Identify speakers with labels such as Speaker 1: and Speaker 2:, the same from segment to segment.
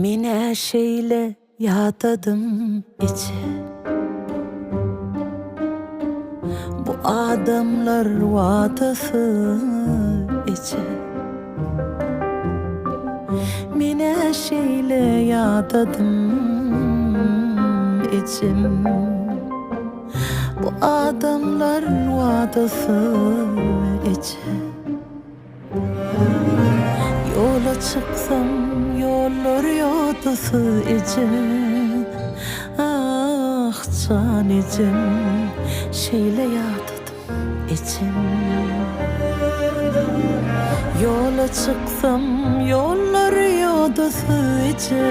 Speaker 1: Mine şeyle yatadım içi. Bu adamlar vadası içi. Mine şeyle yatadım içim. Bu adamlar vadası içi. Yola çıksam yollar yodası içi. Ah can içim, şeyle yatadım içim. Yola çıksam yollar yodası içi.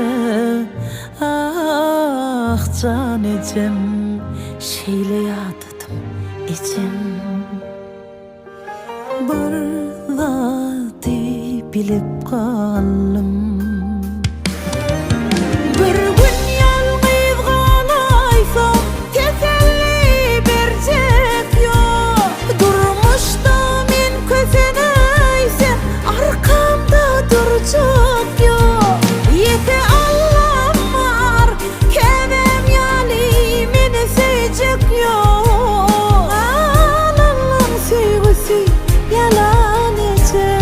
Speaker 1: Ah can içim, şeyle yatadım içim. Bir zati bilip kaldım. Bir gün yalnız kalaysam teselli bercek yok. Durmuşda men köseneysem arkamda duracak yok. Yeti Allah'ım var, kevem yali meni sevecek yok. Allah'ım sevgisi yalan ecek.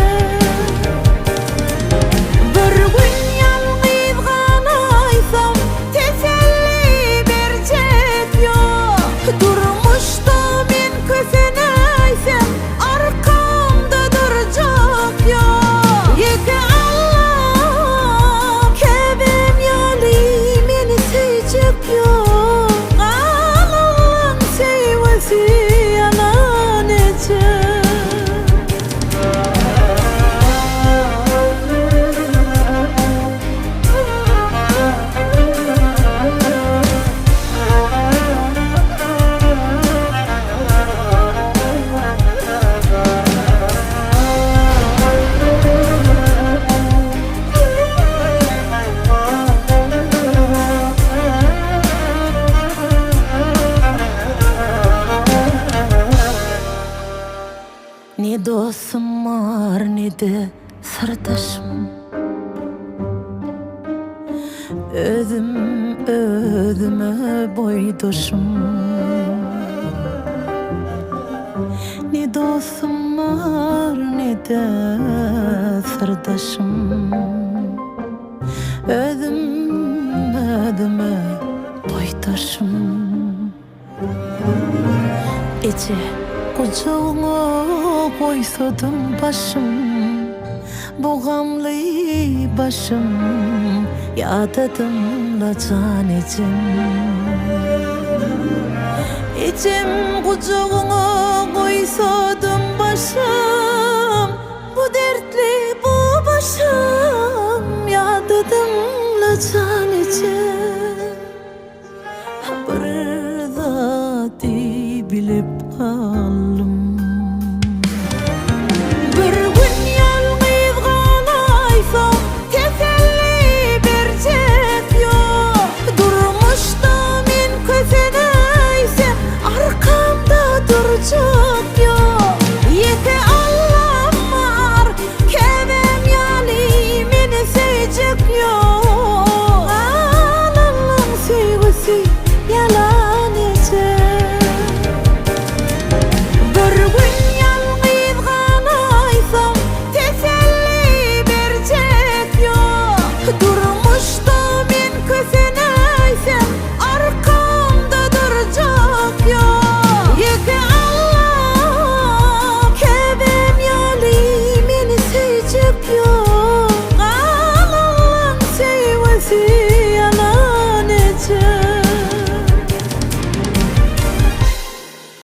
Speaker 1: Ne dostum var ne de sırdaşım. Özüme boydoşum. Ne dostum var ne de sırdaşım. Özüme boydoşum. Ece kucağına koysadım başım, bu gamlı başım, yatadım la can içim. İçim kucağına koysadım başım, bu dertli bu başım, yatadım la can içim.